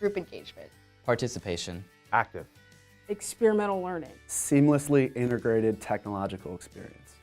Group engagement. Participation. Active. Experimental learning. Seamlessly integrated technological experience.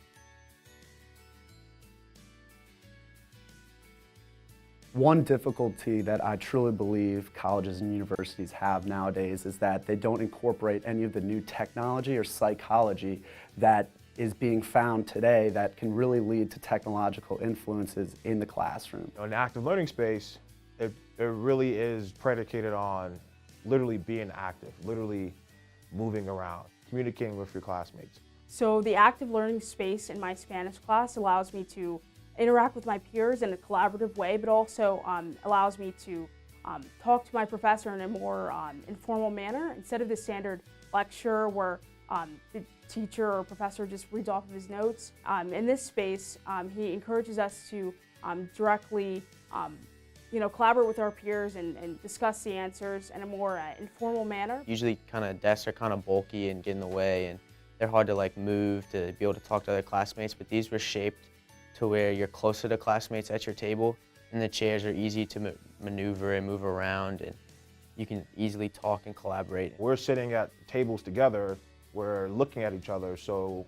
One difficulty that I truly believe colleges and universities have nowadays is that they don't incorporate any of the new technology or psychology that is being found today that can really lead to technological influences in the classroom. An active learning space, it really is predicated on literally being active, literally moving around, communicating with your classmates. So the active learning space in my Spanish class allows me to interact with my peers in a collaborative way, but also allows me to talk to my professor in a more informal manner instead of the standard lecture where the teacher or professor just reads off of his notes. In this space, he encourages us to directly collaborate with our peers and discuss the answers in a more informal manner. Usually desks are kind of bulky and get in the way, and they're hard to move to be able to talk to other classmates, but these were shaped to where you're closer to classmates at your table, and the chairs are easy to maneuver and move around, and you can easily talk and collaborate. We're sitting at tables together, we're looking at each other, so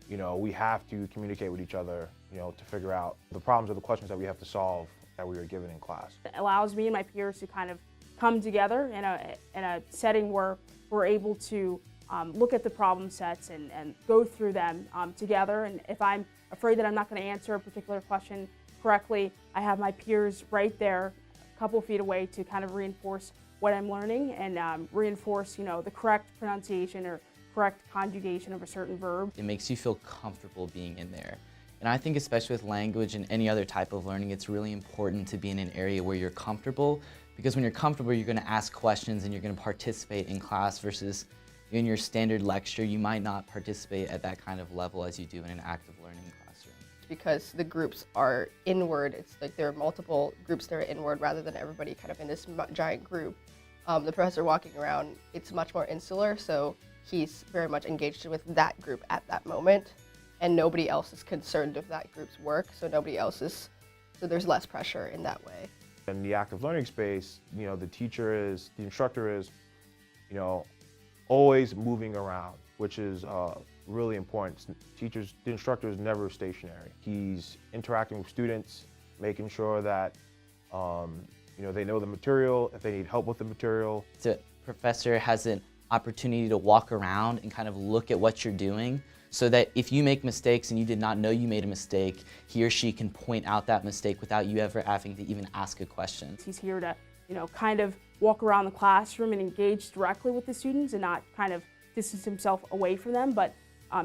we have to communicate with each other to figure out the problems or the questions that we have to solve that we were given in class. It allows me and my peers to kind of come together in a setting where we're able to look at the problem sets and go through them together. And if I'm afraid that I'm not going to answer a particular question correctly, I have my peers right there, a couple feet away, to kind of reinforce what I'm learning and reinforce, the correct pronunciation or correct conjugation of a certain verb. It makes you feel comfortable being in there. And I think especially with language and any other type of learning, it's really important to be in an area where you're comfortable, because when you're comfortable, you're going to ask questions and you're going to participate in class, versus in your standard lecture, you might not participate at that kind of level as you do in an active learning classroom. Because the groups are inward, it's like there are multiple groups that are inward rather than everybody kind of in this giant group. The professor walking around, it's much more insular, so he's very much engaged with that group at that moment, and nobody else is concerned with that group's work, so so there's less pressure in that way. In the active learning space, the instructor is, always moving around, which is really important. The instructor is never stationary. He's interacting with students, making sure that they know the material, if they need help with the material. The professor has an opportunity to walk around and kind of look at what you're doing, so that if you make mistakes and you did not know you made a mistake, he or she can point out that mistake without you ever having to even ask a question. He's here to, kind of walk around the classroom and engage directly with the students and not kind of distance himself away from them, but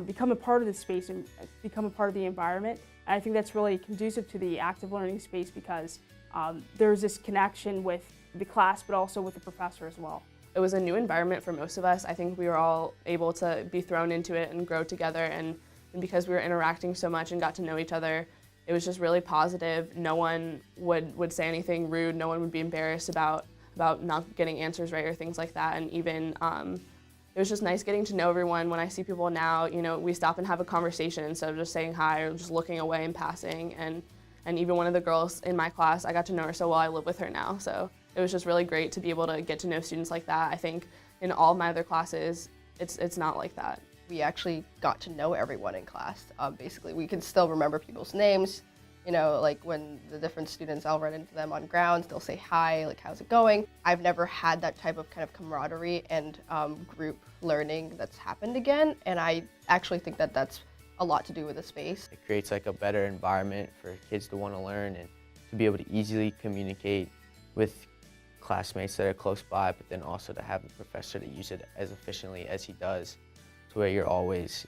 become a part of the space and become a part of the environment. And I think that's really conducive to the active learning space, because there's this connection with the class, but also with the professor as well. It was a new environment for most of us. I think we were all able to be thrown into it and grow together, and because we were interacting so much and got to know each other, it was just really positive. No one would say anything rude, no one would be embarrassed about not getting answers right or things like that. And even it was just nice getting to know everyone. When I see people now, we stop and have a conversation instead of just saying hi or just looking away and passing. And even one of the girls in my class, I got to know her so well, I live with her now. So it was just really great to be able to get to know students like that. I think in all of my other classes, it's not like that. We actually got to know everyone in class. Basically, we can still remember people's names. Like when the different students, I'll run into them on grounds, they'll say hi, like, how's it going? I've never had that type of kind of camaraderie and group learning that's happened again, and I actually think that that's a lot to do with the space. It creates a better environment for kids to want to learn and to be able to easily communicate with classmates that are close by, but then also to have the professor to use it as efficiently as he does, to where you're always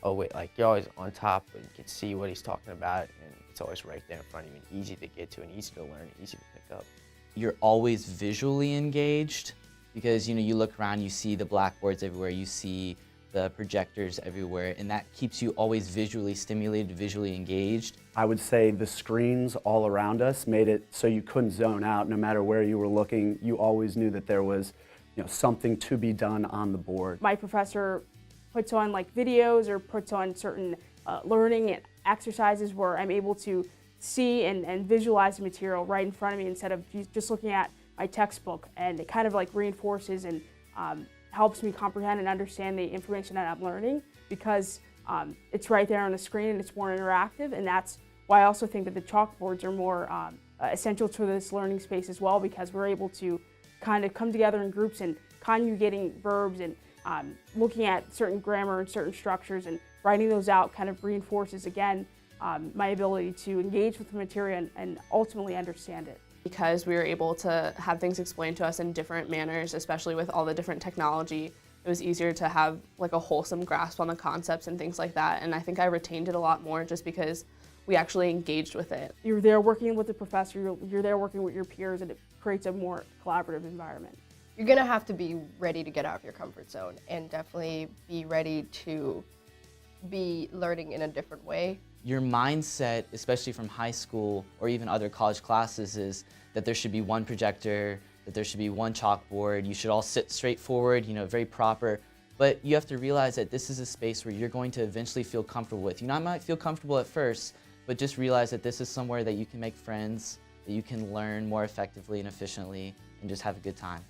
on top and you can see what he's talking about, and it's always right there in front of you, and easy to get to and easy to learn, and easy to pick up. You're always visually engaged, because you look around, you see the blackboards everywhere, you see the projectors everywhere, and that keeps you always visually stimulated, visually engaged. I would say the screens all around us made it so you couldn't zone out. No matter where you were looking, you always knew that there was something to be done on the board. My professor puts on videos or puts on certain learning exercises where I'm able to see and visualize the material right in front of me instead of just looking at my textbook, and it kind of like reinforces and helps me comprehend and understand the information that I'm learning, because it's right there on the screen and it's more interactive. And that's why I also think that the chalkboards are more essential to this learning space as well, because we're able to kind of come together in groups and conjugating verbs and looking at certain grammar and certain structures and writing those out kind of reinforces, again, my ability to engage with the material and ultimately understand it. Because we were able to have things explained to us in different manners, especially with all the different technology, it was easier to have like a wholesome grasp on the concepts and things like that. And I think I retained it a lot more just because we actually engaged with it. You're there working with the professor, you're there working with your peers, and it creates a more collaborative environment. You're gonna have to be ready to get out of your comfort zone and definitely be ready to be learning in a different way. Your mindset, especially from high school or even other college classes, is that there should be one projector, that there should be one chalkboard, you should all sit straight forward, very proper. But you have to realize that this is a space where you're going to eventually feel comfortable with. You might feel comfortable at first, but just realize that this is somewhere that you can make friends, that you can learn more effectively and efficiently, and just have a good time.